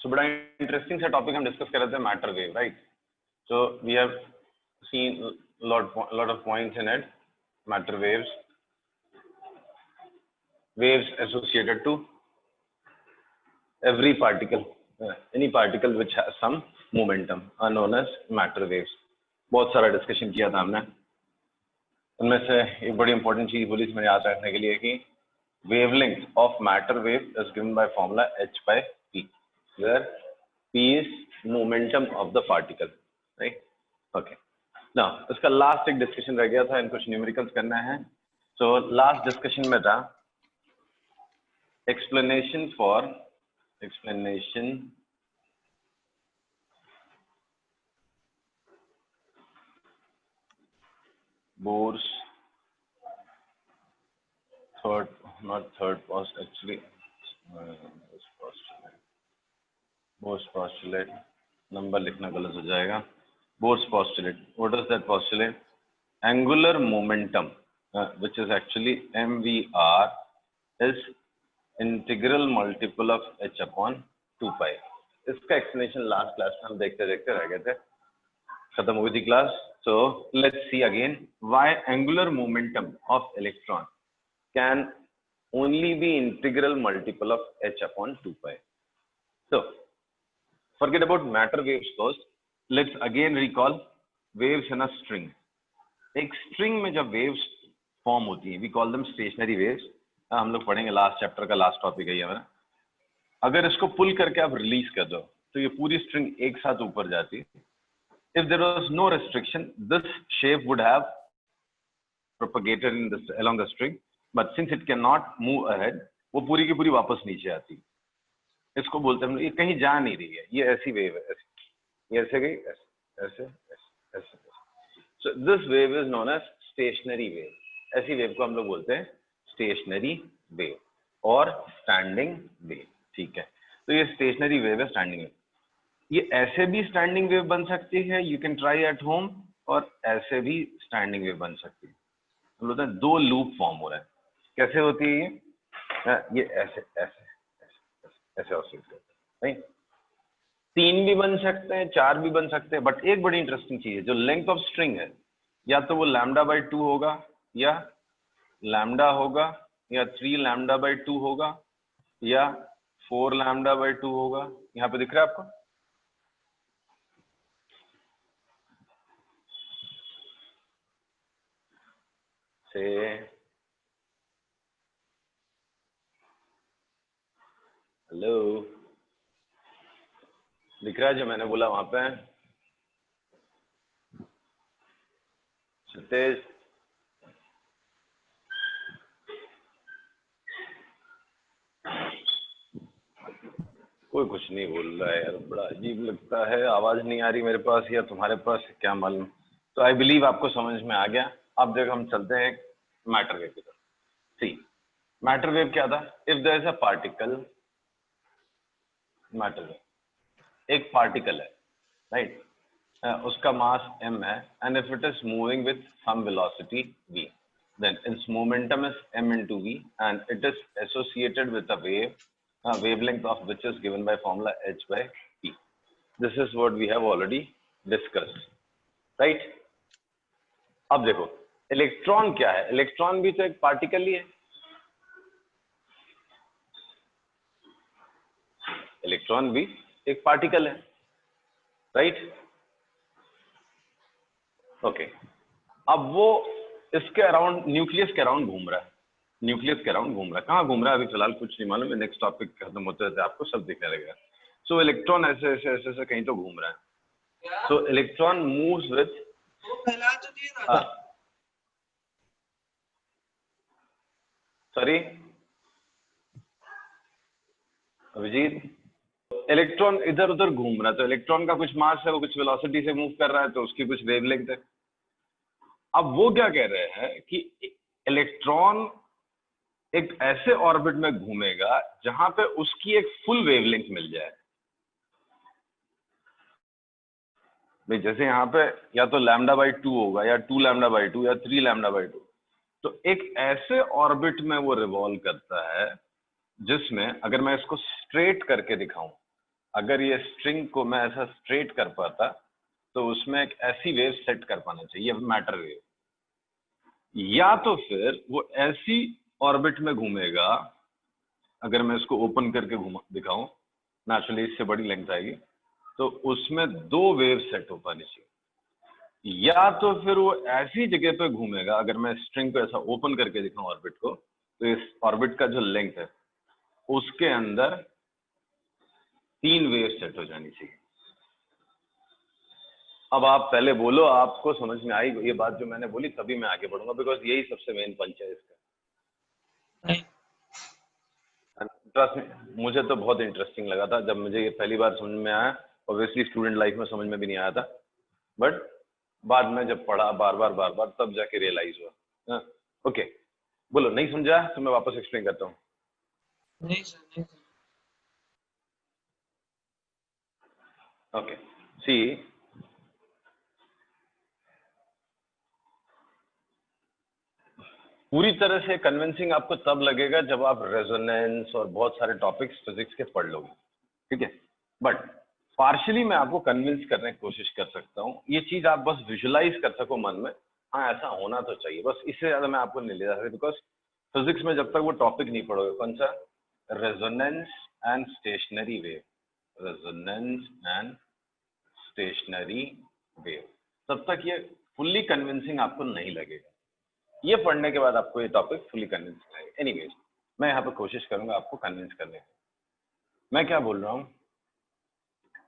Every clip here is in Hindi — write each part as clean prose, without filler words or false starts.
सो बड़ा इंटरेस्टिंग सा टॉपिक हम डिस्कस कर रहे थे, matter wave, right? So we have seen lot of points in it. Matter waves associated to every particle, any particle which has some momentum are known as matter waves. बहुत सारा डिस्कशन किया था हमने। उनमें से एक बड़ी इंपॉर्टेंट चीज बोली थी मैंने याद रखने के लिए कि wavelength of matter wave is given by formula h by p, where p is momentum of the particle, right? Okay. Now इसका लास्ट एक डिस्कशन रह गया था, इन कुछ न्यूमेरिकल्स करना है। सो लास्ट डिस्कशन में था explanation Bohr's Bohr's postulate, number लिखना गलत हो जाएगा। Bohr's postulate. What is that postulate? Angular momentum, which is actually mvr, is integral multiple of h upon 2 pi. इसका explanation लास्ट क्लास में हम देखते देखते रह गए थे, खत्म हो गई थी class. So let's see again why angular momentum of electron can only be integral multiple of h upon 2 pi. So forget about matter waves first. Let's again recall waves in a string. एक स्ट्रिंग में जब वेव्स फॉर्म होती हैं, we call them stationary waves. हम लोग पढ़ेंगे, लास्ट चैप्टर का लास्ट टॉपिक है ये हमारा। अगर इसको पुल करके आप रिलीज कर दो तो ये पूरी स्ट्रिंग एक साथ ऊपर जाती है। If there was no restriction, this shape would have propagated in this along the string, but since it cannot move ahead, वो पूरी की पूरी वापस नीचे आती है। इसको बोलते हैं, ये कहीं जा नहीं रही है, ये ऐसी वेव है, ये ऐसे गई, ऐसे ऐसे ऐसे। So this wave is known as stationary wave. ऐसी वेव को हम लोग बोलते हैं स्टेशनरी वेव और स्टैंडिंग वेव, ठीक है? तो ये स्टेशनरी वेव है, स्टैंडिंग वेव। ये ऐसे भी स्टैंडिंग वेव बन सकती है, you can try at home, और ऐसे भी स्टैंडिंग वेव बन सकती है। हम बोलते हैं दो लूप फॉर्म हो रहा है। कैसे होती है ये ऐसे ऐसे ऐसे ऑसिलेट करते हैं, नहीं? 3 भी बन सकते हैं, 4 भी बन सकते हैं, बट एक बड़ी इंटरेस्टिंग चीज है, जो लेंथ ऑफ स्ट्रिंग है, या तो वो λ/2 होगा, या लैम्डा होगा, या 3 λ/2 होगा, या 4 λ/2 होगा। यहाँ पे दिख रहा है आपको? से हेलो, दिख रहा है जो मैंने बोला वहां पे? सतेज, कोई कुछ नहीं बोल रहा है यार, बड़ा अजीब लगता है। आवाज नहीं आ रही मेरे पास या तुम्हारे पास, क्या मालूम। तो आई बिलीव आपको समझ में आ गया। अब देखो हम चलते हैं मैटर वेव की तरफ। सी, मैटर वेव क्या था? If there is a particle, matter wave एक पार्टिकल है, राइट? उसका मास m है, and if it is moving with some velocity v, then its momentum is m into v, and it is associated with a wavelength of which is given by formula h by p. This is what we have already discussed, right? अब देखो इलेक्ट्रॉन क्या है? इलेक्ट्रॉन भी तो एक पार्टिकल ही है। इलेक्ट्रॉन भी एक पार्टिकल है, राइट? ओके, अब वो इसके अराउंड, न्यूक्लियस के अराउंड घूम रहा है। न्यूक्लियस के अराउंड घूम रहा है। कहाँ घूम रहा है अभी फिलहाल कुछ नहीं मालूम है, नेक्स्ट टॉपिक खत्म होते रहते आपको सब दिखने लगेगा। सो इलेक्ट्रॉन ऐसे ऐसे ऐसे ऐसे कहीं तो घूम रहा है। So electron moves with, sorry Abhijit, electron इधर उधर घूम रहा है, तो इलेक्ट्रॉन का कुछ मास है, वो कुछ वेलोसिटी से मूव कर रहा है, तो उसकी कुछ वेवलेंथ है। अब वो क्या कह रहे हैं कि इलेक्ट्रॉन एक ऐसे ऑर्बिट में घूमेगा जहां पे उसकी एक फुल वेवलेंथ मिल जाए। भाई जैसे यहाँ पे या तो λ/2 होगा, या 2 λ/2, या 3 λ/2, तो एक ऐसे ऑर्बिट में वो रिवॉल्व करता है जिसमें, अगर मैं इसको स्ट्रेट करके दिखाऊं, अगर ये स्ट्रिंग को मैं ऐसा स्ट्रेट कर पाता तो उसमें एक ऐसी वेव सेट कर पाना चाहिए, मैटर वेव, या तो फिर वो ऐसी ऑर्बिट में घूमेगा, अगर मैं इसको ओपन करके घुमा दिखाऊं, नेचुरली इससे बड़ी लेंथ आएगी, तो उसमें 2 वेव सेट हो पानी चाहिए, या तो फिर वो ऐसी जगह पे घूमेगा, अगर मैं स्ट्रिंग को ऐसा ओपन करके दिखाऊं ऑर्बिट को, तो इस ऑर्बिट का जो लेंथ है उसके अंदर 3 वेव सेट हो जानी चाहिए। अब आप पहले बोलो आपको समझ में आई ये बात जो मैंने बोली, तभी मैं आगे बढ़ूंगा, बिकॉज यही सबसे मेन पंच है इसका। ट्रस्ट में, मुझे तो बहुत इंटरेस्टिंग लगा था जब मुझे ये पहली बार समझ में आया। ऑब्वियसली स्टूडेंट लाइफ में समझ में भी नहीं आया था, बट बाद में जब पढ़ा बार बार तब जाके रियलाइज हुआ। ओके, बोलो नहीं समझा तो मैं वापस एक्सप्लेन करता हूँ। नहीं सर, नहीं सर। ओके, सी, पूरी तरह से कन्विंसिंग आपको तब लगेगा जब आप रेजोनेंस और बहुत सारे टॉपिक्स फिजिक्स के पढ़ लोगे, ठीक है। बट पार्शियली मैं आपको कन्विंस करने की कोशिश कर सकता हूँ, ये चीज आप बस विजुलाइज कर सको मन में, हाँ ऐसा होना तो चाहिए, बस इससे ज्यादा मैं आपको नहीं ले जा सकता, बिकॉज फिजिक्स में जब तक वो टॉपिक नहीं पढ़ोगे, कौन सा, resonance and stationary wave, resonance and stationary wave, तब तक ये फुल्ली कन्विंसिंग आपको नहीं लगेगा। ये पढ़ने के बाद आपको ये टॉपिक फुली कन्विंस लगेगा। एनीवेज, मैं यहाँ पे कोशिश करूंगा आपको कन्विंस करने की। मैं क्या बोल रहा हूँ,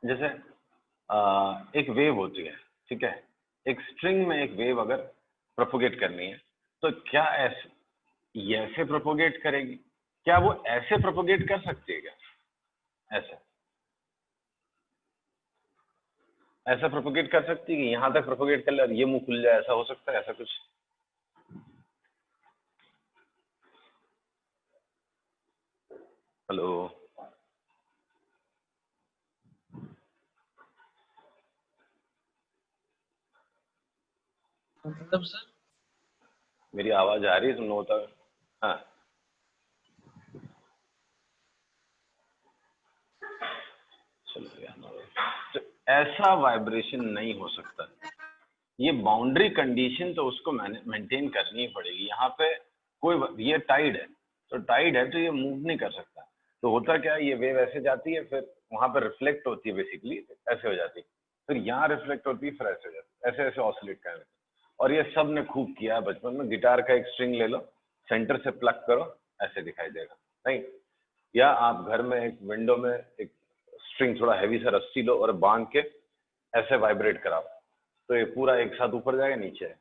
जैसे एक वेव होती है, ठीक है, एक स्ट्रिंग में एक वेव अगर प्रोपोगेट करनी है तो क्या ऐसे प्रोपोगेट करेगी? क्या वो ऐसे प्रोपोगेट कर सकती है क्या? ऐसे ऐसा प्रोपोगेट कर सकती है कि यहां तक प्रोपोगेट कर ले और ये मुंह खुल जाए, ऐसा हो सकता है? ऐसा कुछ हेलो, मतलब सर, मेरी आवाज आ रही है? तुम होता है? हाँ, चलो यार, तो ऐसा वाइब्रेशन नहीं हो सकता। ये बाउंड्री कंडीशन तो उसको मेंटेन करनी ही पड़ेगी। यहाँ पे कोई, ये टाइड है तो टाइड है तो ये मूव नहीं कर सकता। तो होता क्या है, ये वेव ऐसे जाती है, फिर वहां पर रिफ्लेक्ट होती है, बेसिकली ऐसे हो जाती है, फिर यहाँ रिफ्लेक्ट होती है, फिर ऐसे हो जाती है, ऐसे ऐसे ऑसिलेट कर रहे हैं। और ये सब ने खूब किया है बचपन में। गिटार का एक स्ट्रिंग ले लो, सेंटर से प्लग करो, ऐसे दिखाई देगा, नहीं? या आप घर में एक विंडो में एक स्ट्रिंग, थोड़ा हैवी सा रस्सी लो और बांध के ऐसे वाइब्रेट कराओ, तो ये पूरा एक साथ ऊपर जाएगा, नीचे है।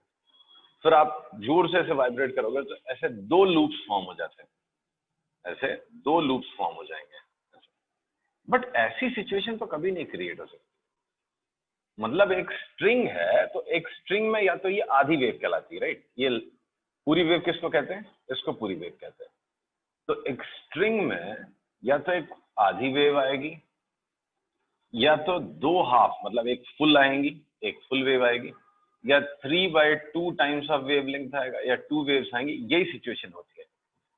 फिर आप जोर से ऐसे वाइब्रेट करोगे तो ऐसे 2 लूप्स फॉर्म हो जाते हैं, ऐसे 2 लूप्स फॉर्म हो जाएंगे। बट ऐसी सिचुएशन तो कभी नहीं क्रिएट हो सकती। मतलब एक स्ट्रिंग है तो एक स्ट्रिंग में या तो ये आधी वेव कहलाती है, राइट? ये पूरी वेव किसको कहते हैं? इसको पूरी वेव कहते हैं। तो एक स्ट्रिंग में या तो एक आधी वेव आएगी, या तो 2 हाफ, मतलब एक फुल आएंगी, एक फुल वेव आएगी, या 3/2 टाइम्स ऑफ वेव लेंथ आएगा, या 2 वेव्स आएंगी। यही सिचुएशन होती है,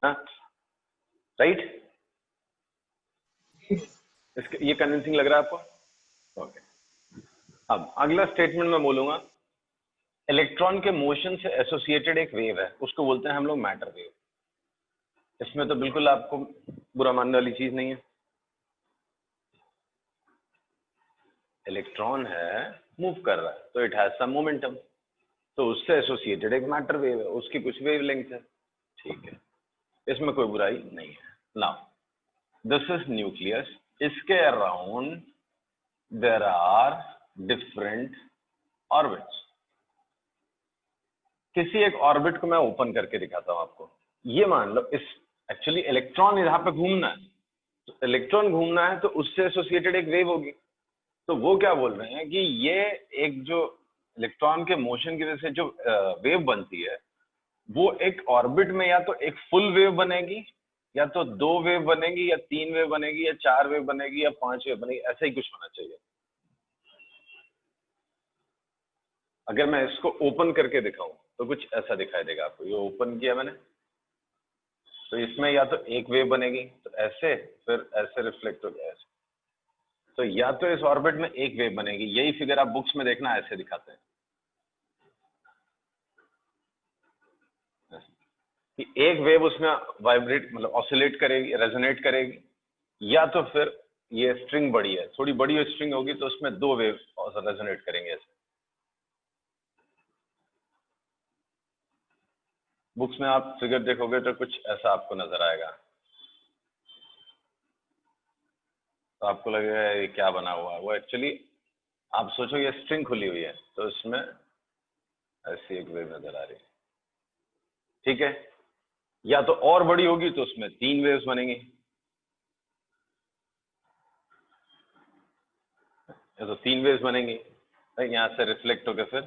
हाँ, राइट? इसके ये कन्विंसिंग लग रहा है आपको? ओके। अब अगला स्टेटमेंट मैं बोलूंगा, इलेक्ट्रॉन के मोशन से एसोसिएटेड एक वेव है, उसको बोलते हैं हम लोग मैटर वेव। इसमें तो बिल्कुल आपको बुरा मानने वाली चीज नहीं है। इलेक्ट्रॉन है, मूव कर रहा है, तो इट हैज सम मोमेंटम, तो उससे एसोसिएटेड एक मैटर वेव है, उसकी कुछ वेव लेंथ है, ठीक है, इसमें कोई बुराई नहीं है। नाउ दिस इज न्यूक्लियस, इसके around there are different orbits. किसी एक ऑर्बिट को मैं ओपन करके दिखाता हूं आपको। ये मान लो इस, एक्चुअली इलेक्ट्रॉन यहाँ पे घूमना है, तो इलेक्ट्रॉन घूमना है तो उससे एसोसिएटेड एक वेव होगी। तो वो क्या बोल रहे हैं कि ये एक जो इलेक्ट्रॉन के मोशन की वजह से जो वेव बनती है, वो एक ऑर्बिट में या तो एक फुल वेव बनेगी, या तो 2 वेव बनेगी, या 3 वेव बनेगी, या 4 वेव बनेगी, या 5 वेव बनेगी, ऐसा ही कुछ होना चाहिए। अगर मैं इसको ओपन करके दिखाऊं तो कुछ ऐसा दिखाई देगा आपको। ये ओपन किया मैंने, तो इसमें या तो एक वेव बनेगी, तो ऐसे, फिर ऐसे रिफ्लेक्ट हो गया, ऐसे, तो या तो इस ऑर्बिट में एक वेव बनेगी, यही फिगर आप बुक्स में देखना ऐसे दिखाते हैं कि एक वेव उसमें वाइब्रेट मतलब ऑसिलेट करेगी, रेजोनेट करेगी, या तो फिर ये स्ट्रिंग बड़ी है, थोड़ी बड़ी स्ट्रिंग होगी तो उसमें दो वेव रेजोनेट करेंगे ऐसे। बुक्स में आप फिगर देखोगे तो कुछ ऐसा आपको नजर आएगा, तो आपको लगेगा ये क्या बना हुआ है। वो एक्चुअली आप सोचो ये स्ट्रिंग खुली हुई है तो इसमें ऐसी एक वेव नजर आ रही है, ठीक है। या तो और बड़ी होगी तो उसमें तीन वेव्स बनेंगी, या तो तीन वेव्स बनेंगी यहाँ से रिफ्लेक्ट होकर फिर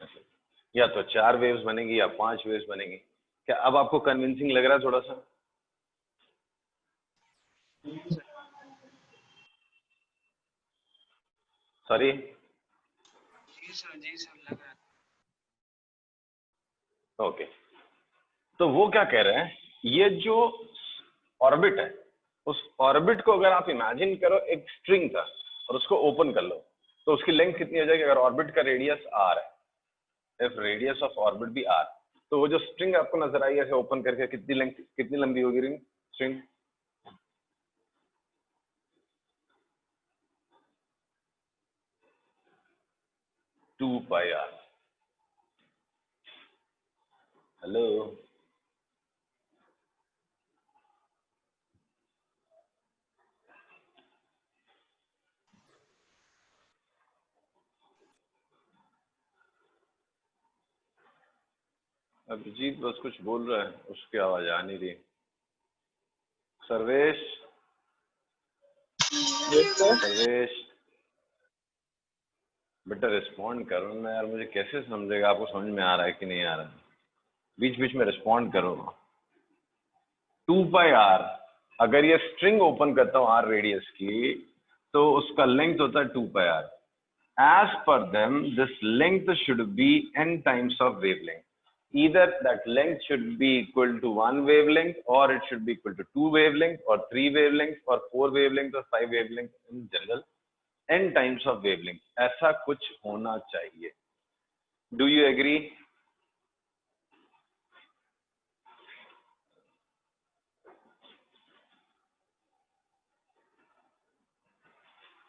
ऐसे, या तो चार वेव्स बनेंगी या पांच वेव्स बनेंगी। क्या अब आपको कन्विंसिंग लग रहा है थोड़ा सा? सॉरी, जी सर लग रहा है। ओके। तो वो क्या कह रहे हैं, ये जो ऑर्बिट है उस ऑर्बिट को अगर आप इमेजिन करो एक स्ट्रिंग था और उसको ओपन कर लो तो उसकी लेंथ कितनी हो जाएगी? अगर ऑर्बिट का रेडियस आर है, इफ रेडियस ऑफ ऑर्बिट भी आर, तो वो जो स्ट्रिंग आपको नजर आई ऐसे ओपन करके कितनी लेंथ, कितनी लंबी होगी ring string? Two pi R. Hello, Abhijit बस कुछ बोल रहा है, उसकी आवाज आ नहीं रही। सर्वेश, सर्वेश बेटा रिस्पॉन्ड करो ना यार, मुझे कैसे समझेगा आपको समझ में आ रहा है कि नहीं आ रहा है? बीच बीच में रिस्पॉन्ड करो। टू पाई आर, अगर ये स्ट्रिंग ओपन करता हूं आर रेडियस की तो उसका लेंथ होता है two pi R. As per them, this length should be n times of wavelength. Either that length should be equal to one wavelength, or it should be equal to two wavelengths, or three wavelengths, or four wavelengths, or five wavelengths. In general, n times of wavelength. ऐसा कुछ होना चाहिए। Do you agree?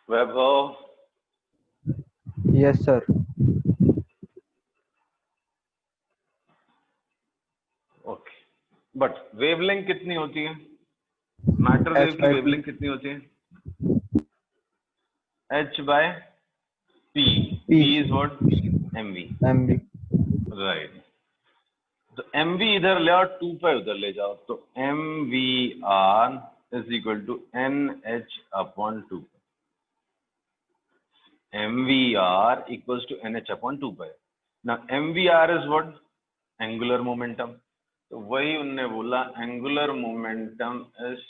Vaibhav? Yes sir. Okay, but wavelength कितनी होती है? मैटर वेव की वेवलेंथ कितनी होती है? h by p. p is what? mv. Right. तो mv इधर ले आओ, 2 पाई उधर ले जाओ, तो mvr is equal to nh upon 2। mvr equals to nh upon 2 pi. ना mvr is what? Angular momentum. तो वही उनने बोला angular momentum is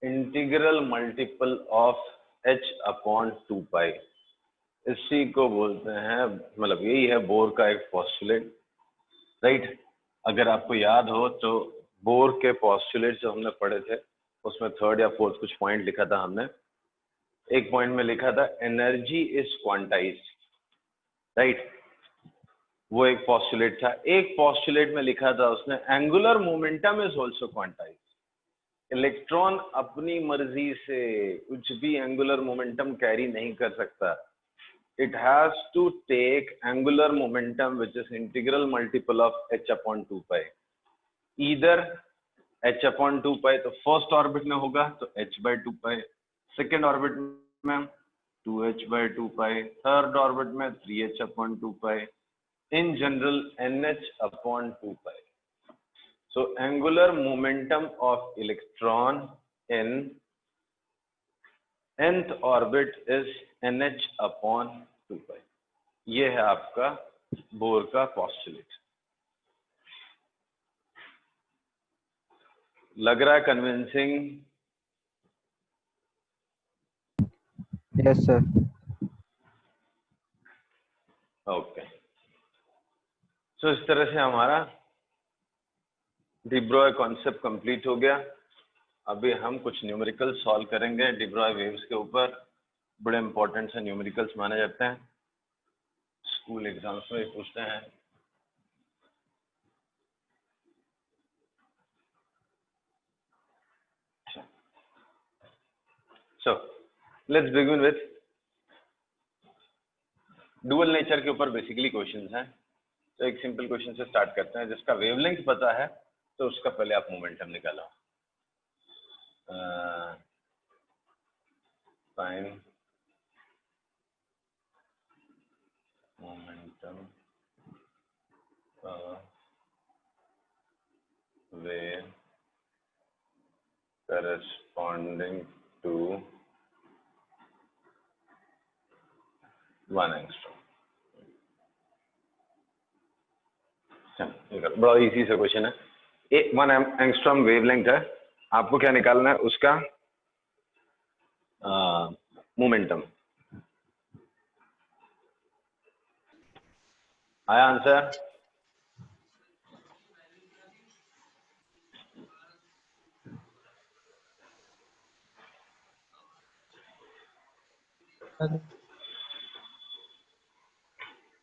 integral multiple of h upon 2 pi. इसी को बोलते हैं, मतलब यही है बोर का एक पॉस्टुलेट, राइट। अगर आपको याद हो तो बोर के पॉस्टुलेट जो हमने पढ़े थे उसमें थर्ड या फोर्थ कुछ पॉइंट लिखा था हमने। एक पॉइंट में लिखा था एनर्जी इज क्वांटाइज्ड, राइट। वो एक पॉस्टुलेट था। एक पॉस्टुलेट में लिखा था उसने angular momentum is also quantized. Electron अपनी मर्जी से कुछ भी एंगुलर मोमेंटम कैरी नहीं कर सकता। It has to take angular momentum which is integral multiple of h upon 2 pi. Either h upon 2 pi तो फर्स्ट ऑर्बिट में होगा तो h by 2 pi, second orbit में 2h by 2 pi, third orbit में 3h upon 2 pi, in general nh upon 2 pi. So angular momentum of electron in nth orbit is nh upon 2 pi. ये है आपका बोर का पॉस्टुलेट। लग रहा है कन्विंसिंग? Yes sir. ओके, सो इस तरह से हमारा डी ब्रॉय कॉन्सेप्ट कंप्लीट हो गया। अभी हम कुछ न्यूमेरिकल सॉल्व करेंगे डी ब्रॉय वेव्स के ऊपर। बड़े इंपॉर्टेंट से न्यूमेरिकल्स माने जाते हैं, स्कूल एग्जाम्स में पूछते हैं। So let's begin with dual nature के ऊपर बेसिकली क्वेश्चंस हैं। तो एक सिंपल क्वेश्चन से स्टार्ट करते हैं। जिसका वेवलेंथ पता है तो उसका पहले आप मोमेंटम निकालो। Find momentum wave corresponding to 1 angstrom। बड़ा इजी सा क्वेश्चन है। 1 एंगस्ट्रॉम वेवलेंथ है, आपको क्या निकालना है? उसका मोमेंटम। आया आंसर?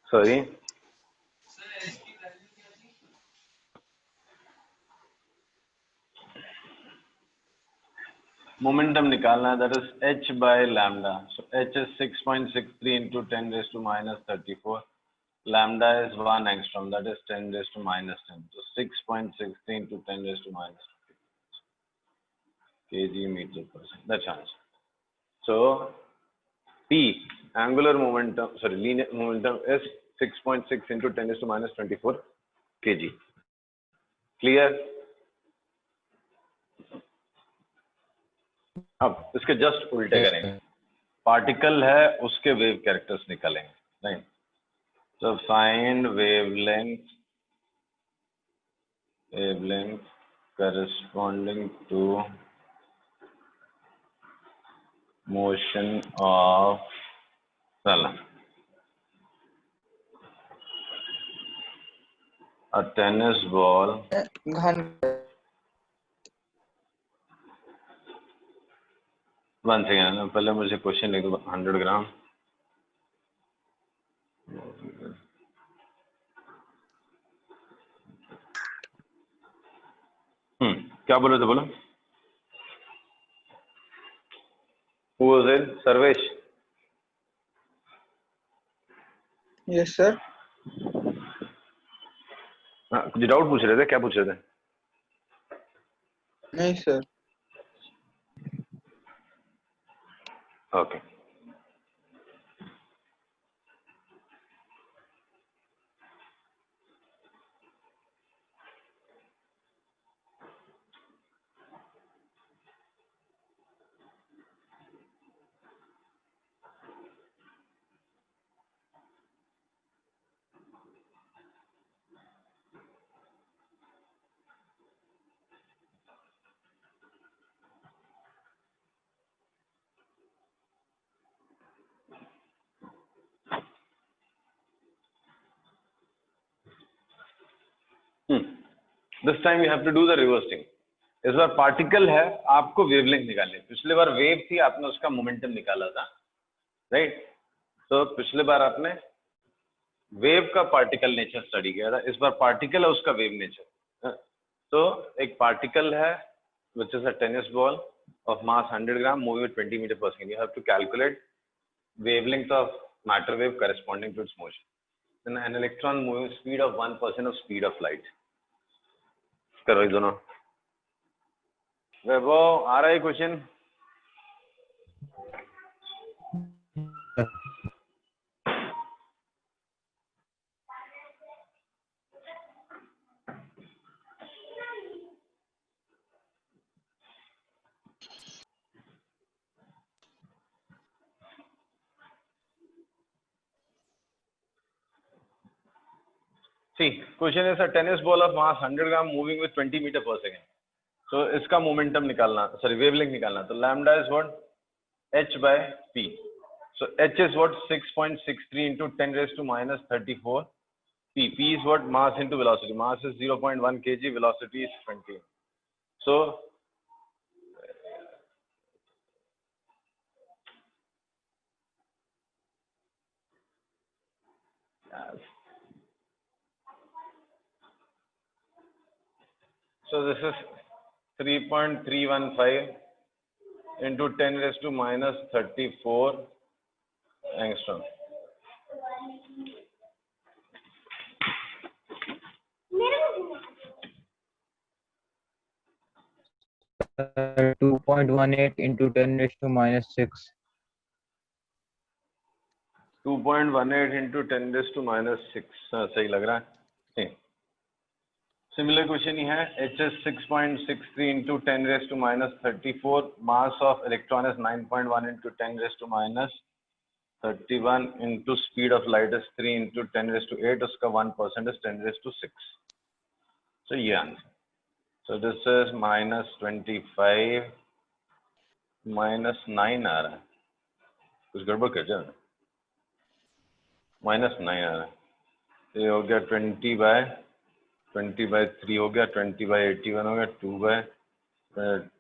सॉरी, मोमेंटम निकालना है, that is h by lambda. So h is 6.63 into 10 raised to minus 34। Lambda is 1 angstrom, that is 10 raised to minus 10। तो 6.63 into 10 raised to minus kg meter per second, that's answer। So P, angular momentum, sorry, linear momentum is 6.6 into 10 raised to minus 24 kg। Clear? अब इसके जस्ट उल्टे करेंगे। पार्टिकल है, उसके वेव कैरेक्टर्स निकालेंगे, राइट? तो find wavelength corresponding to motion of a tennis ball one second, पहले मुझे क्वेश्चन लिख दो। 100 ग्राम क्या बोले थे? बोलो। Who was it? Sarvesh? Yes sir. कुछ डाउट पूछ रहे थे? क्या पूछ रहे थे? नहीं sir. Okay. This time you have to do the reverse thing. इस बार पार्टिकल है, आपको वेवलेंथ निकालनी है। पिछली बार वेव थी, आपने उसका मोमेंटम निकाला था, राइट? तो पिछले बार आपने वेव का पार्टिकल नेचर स्टडी किया था, इस बार पार्टिकल है, उसका वेव नेचर। तो एक पार्टिकल है which is a tennis ball of mass 100 gram moving with 20 meter per second. You have to calculate wavelength of matter wave corresponding to its motion. Then an electron moving speed of 1% of speed of light. करो ये दोनों। वैभव, आ रहा है question? See, question is a tennis ball of mass 100 gram moving with 20 meter per second. So इसका मोमेंटम निकालना, सॉरी वेवलेंथ निकालना। तो lambda is what? h by p। So h is what? 6.63 into 10 raised to minus 34 p। P is what? Mass into velocity. Mass is 0.1 kg, velocity is 20। So So this is 3.315 into 10 raised to minus 34 angstrom. 2.18 into 10 raised to minus 6. 2.18 into 10 raised to minus 6. सही लग रहा है. Similar question ही है. H is 6.63 into 10 raised to minus 34. Mass of electron is 9.1 into 10 raised to minus 31 into speed of light is 3 into 10 raised to 8. उसका 1% is 10 raised to 6. So ये answer. So this is minus 25 minus 9 आ रहा है. कुछ गड़बड़ कर जाए. minus 9 आ रहा है. ये हो गया 20 by 3 हो गया. 20 by 81 हो गया. 2 by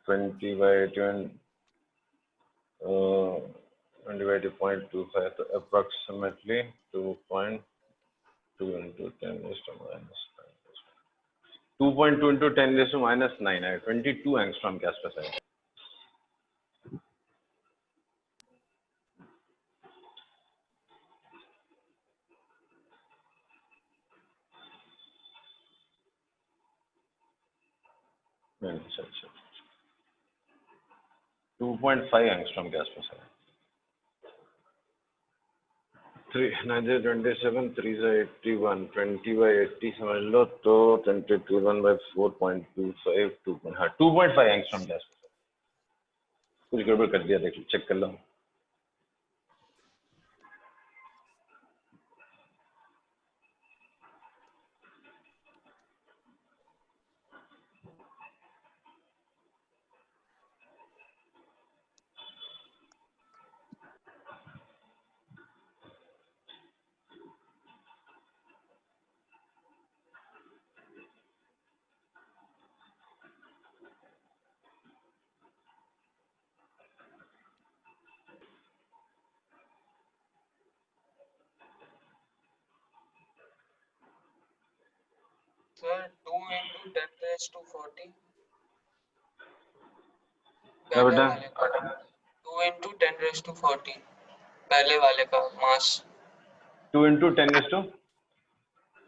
20 by 81 20 by 0.25. तो approximately 2.2 into 10 raised to minus 9. 2.2 into 10 raised to minus 9 है. 22 एंगस्ट्रॉम के आसपास है. अच्छा 2.5 एंगस्ट्रॉम के आसपास है. 3 9 27 3 से 81 20 by 80 समझ लो तो 21 by 4.25 2.5 एंगस्ट्रॉम के आसपास है. कुछ गड़बड़ कर दिया. देख लो, चेक कर लो. Sir, 2 into 10 raised to 40. क्या पहले बेटा? वाले का 2 into 10 raised to 40. पहले वाले का मास 2 into 10 raised to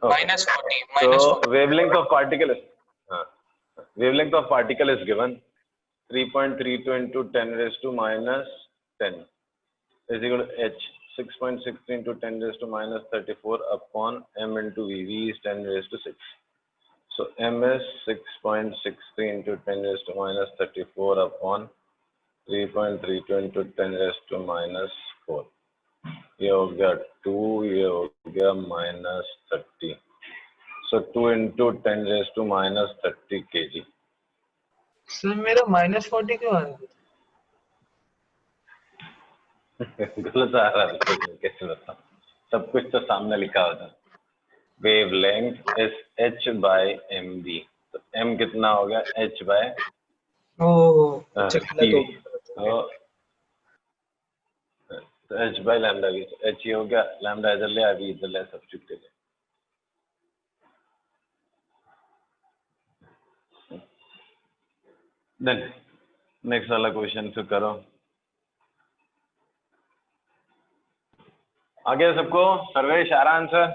minus 40. Minus so 40. wavelength of particle is wavelength of particle is given 3.32 into 10 raised to minus 10 is equal to h 6.63 into 10 raised to minus 34 upon m into v. V is 10 raised to 6. So m is 6.63 into 10 raised to minus 34 upon 3.32 into 10 raised to minus 4. ये हो गया 2, ये हो गया minus 30. So 2 into 10 raised to minus 30 kg. Sir मेरा minus 40 क्यों आ रहा है? गलत आ रहा है. कैसे बताऊं? सब कुछ तो सामने लिखा होता. Wavelength is h by mv. तो m कितना हो गया? h by tv. तो h by lambda v. तो h ये हो गया. लैम्डा इधर ले, अभी इधर ले, सब्स्टिट्यूट ले. देन नेक्स्ट वाला क्वेश्चन फिर करो. आगे सबको सर्वेश आ रहा आंसर?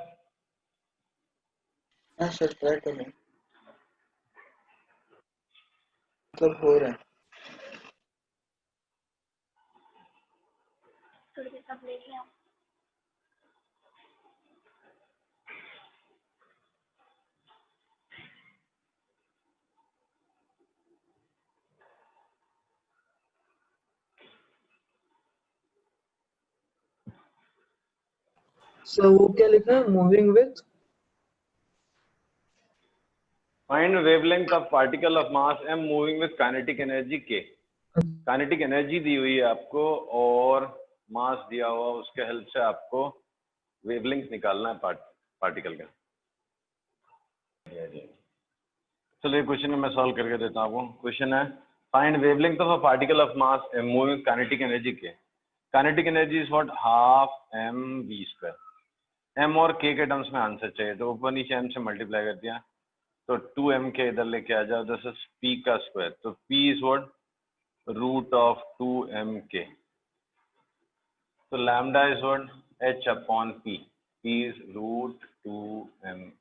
हाँ सर, ट्राई कर रहे हैं. मतलब हो रहा है. सर वो क्या लिखा है? Moving with find wavelength of particle of mass m moving with kinetic energy k. Kinetic energy दी हुई है आपको और मास दिया हुआ, उसके हेल्प से आपको वेवलेंथ निकालना है पार्टिकल का. चलिए क्वेश्चन में मैं सॉल्व करके देता हूँ आपको. क्वेश्चन है find wavelength of a particle of mass m moving kinetic energy k. Kinetic energy is what? Half m v square. m और k के टर्म्स में आंसर चाहिए, तो ऊपर नीचे m से मल्टीप्लाई कर दिया, तो 2m k इधर लेके आ जाओ, दिस इज p का स्क्वायर, तो p is what, root of 2m k, तो lambda is what, h upon p, p is root 2m k.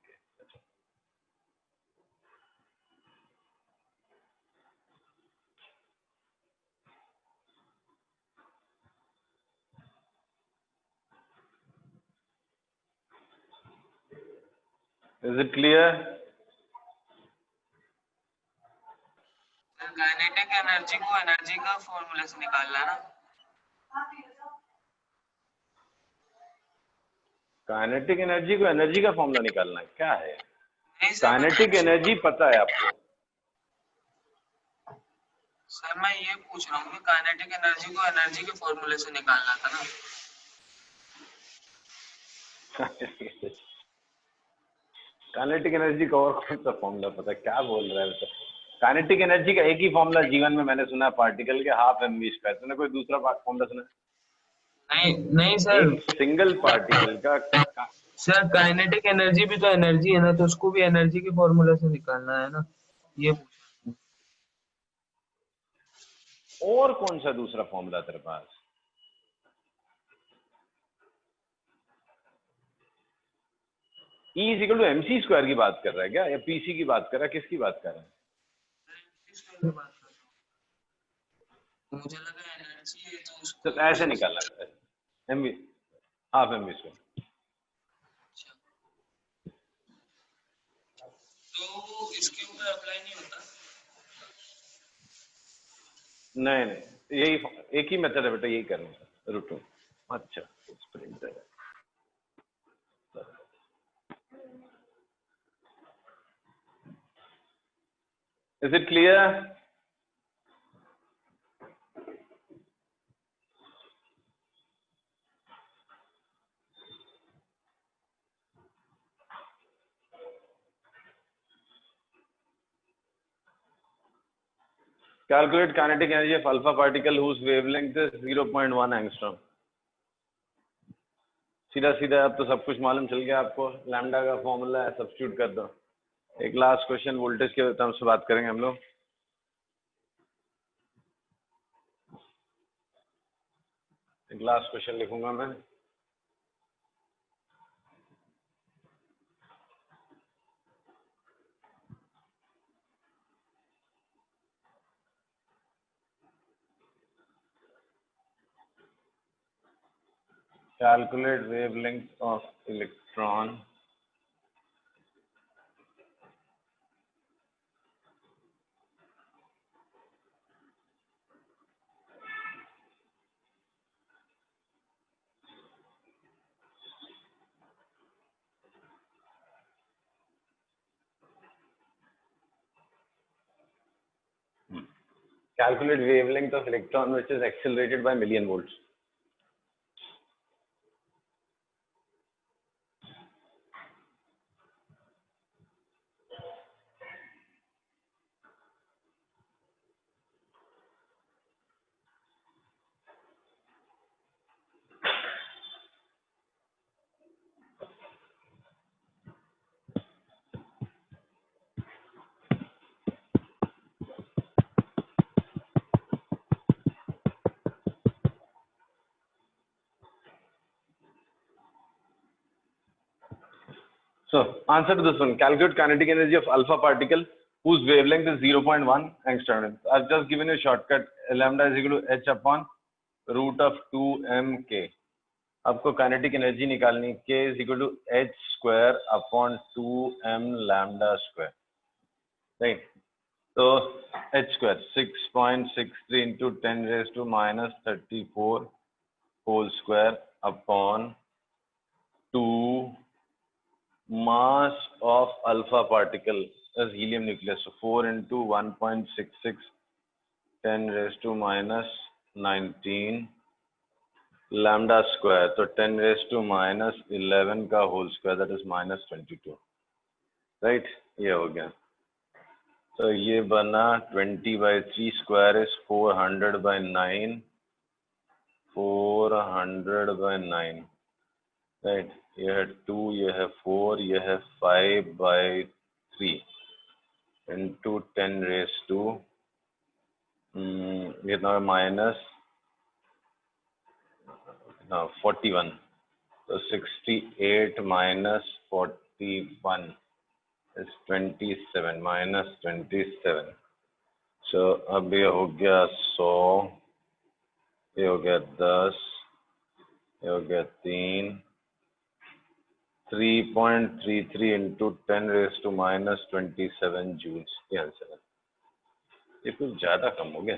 Is it clear? Kinetic energy को एनर्जी का फॉर्मूला से निकालना है ना। काइनेटिक एनर्जी को एनर्जी का फॉर्मूला निकालना है, क्या है? नहीं सर, काइनेटिक एनर्जी पता है आपको? सर मैं ये पूछ रहा हूँ कि काइनेटिक एनर्जी को एनर्जी के फॉर्मूले से निकालना था ना। काइनेटिक एनर्जी का और कौन सा फॉर्मूला पता है, क्या बोल रहा है तो? काइनेटिक एनर्जी का एक ही फॉर्मूला जीवन में मैंने सुना, पार्टिकल के हाफ एम वी स्क्वायर, तुमने कोई दूसरा फॉर्मूला सुना? नहीं नहीं सर, एक सिंगल पार्टिकल का सर काइनेटिक एनर्जी भी तो एनर्जी है ना, तो उसको भी एनर्जी के फॉर्मूला से निकालना है ना, ये पूछा। और कौन सा दूसरा फॉर्मूला तेरे पास? E is equal to M C square की बात कर रहा है क्या, या पीसी की बात कर रहा है, किसकी बात कर रहा है? मुझे लगा एनर्जी है तो उसको तो ऐसे निकालना है, M V, half M V square. तो इसके ऊपर अप्लाई नहीं होता? नहीं नहीं, यही एक ही मेथड है बेटा, यही करना है, रूट। अच्छा, प्रिंटर है। Is it clear? Calculate kinetic energy of alpha particle whose wavelength is 0.1 angstrom. सीधा सीधा अब तो सब कुछ मालूम चल गया आपको, लैम्डा का फॉर्मूला है, सब्स्टिट्यूट कर दो। एक लास्ट क्वेश्चन वोल्टेज के टर्म्स से बात करेंगे हम लोग। एक लास्ट क्वेश्चन लिखूंगा मैं। Calculate wavelength of electron calculate wavelength of electron which is accelerated by million volts. So, answer to this one. Calculate kinetic energy of alpha particle whose wavelength is 0.1 angstrom. I've just given you a shortcut. Lambda is equal to h upon root of 2mk. आपको kinetic energy निकालनी, k is equal to h square upon 2m lambda square. Right? So, h square 6.63 into 10 raised to minus 34 whole square upon 2 mass of alpha particle is helium nucleus, so 4 into 1.66 10 raised to minus 19 lambda square, so 10 raised to minus 11 का whole square, that is minus 22, right? ये हो गया, तो ये बना 20/3 square is 400/9, 400/9, right? ये है 2, ये है 4, ये है 5/3 इंटू 10 रेस टू कितना है माइनस 41, तो 68 minus 41 is 27 minus 27. So अब ये हो गया 100, ये हो गया 10, ये हो गया 3, 3.33 into 10 raised to minus 27 joules. ये आंसर है। ये कुछ ज्यादा कम हो गया।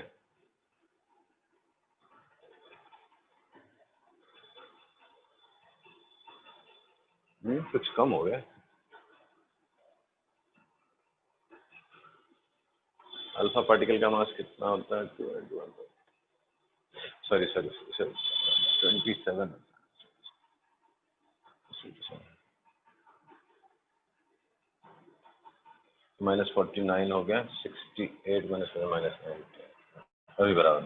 कुछ कम हो गया। अल्फा पार्टिकल का मास कितना होता है? 27 माइनस 49 हो गया, 68 माइनस 9 अभी बराबर।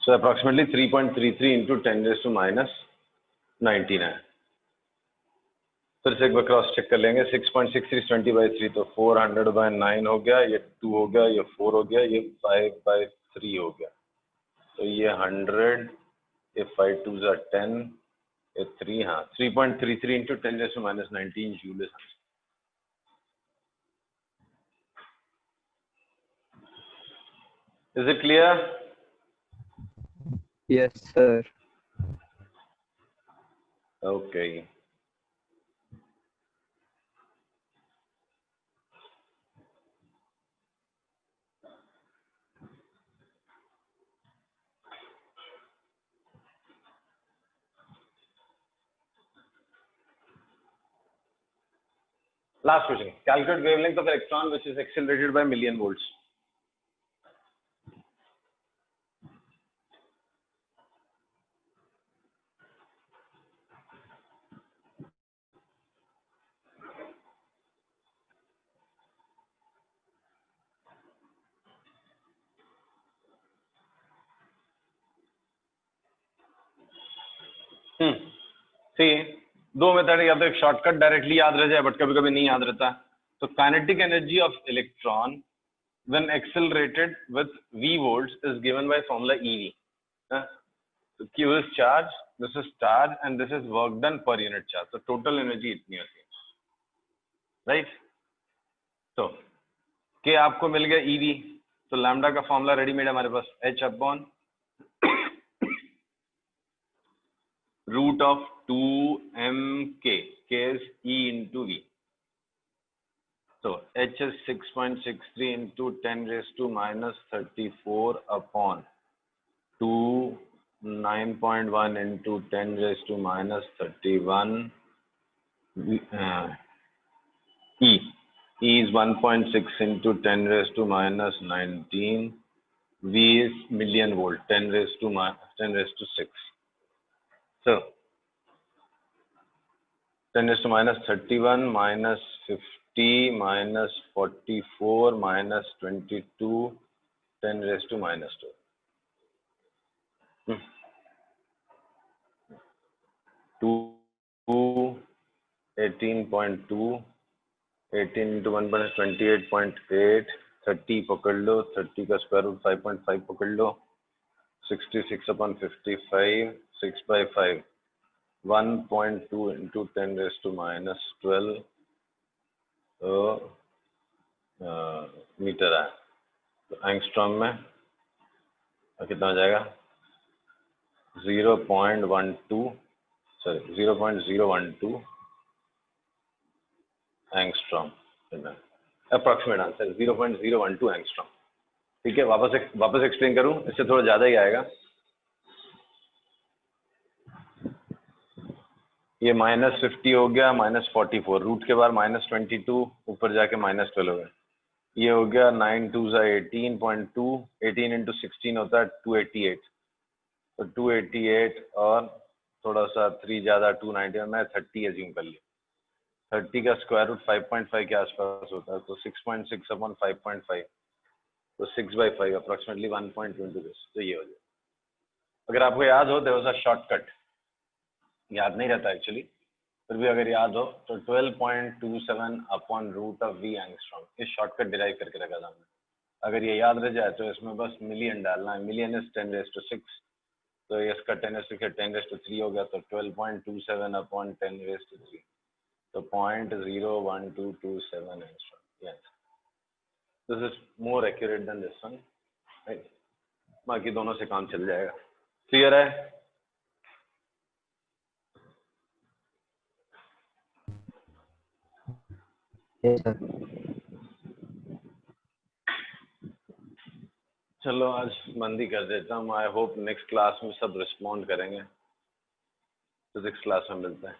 So approximately 3.33 into 10 raise to minus 19 है। फिर से एक बार क्रॉस चेक कर लेंगे। 6.63 20/3 तो 400/9 हो गया, ये 2 हो गया, ये 4 हो गया, ये 5/3 हो गया, तो ये 100, ये 5 2s are 10, ये 3, हाँ 3.33 into 10 raise to minus 19 joule. Is it clear? Yes, sir. Okay. Last question. Calculate wavelength of electron which is accelerated by million volts. See, दो मेथड है, या तो एक शॉर्टकट डायरेक्टली याद रह जाए बट कभी कभी नहीं याद रहता। तो kinetic energy of electron when accelerated with v volts is given by formula EV. So Q is charge, this is charge, and this is work done per unit charge. So total energy इतनी होती है, right? तो K आपको मिल गया EV, तो लैम्डा का फॉर्मूला रेडीमेड हमारे पास H upon root of 2mk, K is E into V. So H is 6.63 into 10 raised to minus 34 upon 2, 9.1 into 10 raised to minus 31. E is 1.6 into 10 raised to minus 19. V is million volt, 10 raised to 6. So 10 raised to minus 31 minus 50 minus 44 minus 22, 10 raised to minus 2. 18.2, 18 into 1 minus 28.8, 30 पकड़ लो, 30 का स्क्वायर रूट 5.5 पकड़ लो, 66 upon 55, 6/5, 1.2 into 10 raised to minus 12 तो मीटर है। तो एंगस्ट्रॉम में कितना हो जाएगा? 0.012 एंगस्ट्रॉम। Approximate answer 0.012 angstrom. ठीक है, वापस एक्सप्लेन करूं, इससे थोड़ा ज्यादा ही आएगा। ये -50 हो गया, -44, रूट के बाद -22, ऊपर जाके -12 हो गया। ये हो गया 9 2s 18.2, 18 into 16 होता है 288, तो 288 और थोड़ा सा 3 ज्यादा 290, मैं 30 एज्यूम कर लिया। 30 का स्क्वायर रूट 5.5 के आसपास होता है, तो 6.6 upon 5.5, तो 6/5 अप्रोक्सीमेटली 1.22। तो ये हो जाए। अगर आपको याद हो, देयर वाज अ शॉर्टकट याद नहीं रहता एक्चुअली, फिर भी अगर याद हो तो 12.27 upon root of V angstrom, ये शॉर्टकट डिराइव करके रखा था हमने। अगर ये याद रह जाए तो इसमें बस मिलियन डालना है, मिलियन इज 10⁻⁶, तो इसका 10⁻⁶ 10⁻³ हो गया, तो 12.27 अपॉन 10⁻�3, तो 0.01227 angstrom. Yes, this is more accurate then this one, right. बाकी दोनों से काम चल जाएगा। क्लियर है? Yes, sir. चलो आज बंद ही कर देता हूँ। आई होप नेक्स्ट क्लास में सब रिस्पॉन्ड करेंगे। फिजिक्स क्लास में मिलते हैं।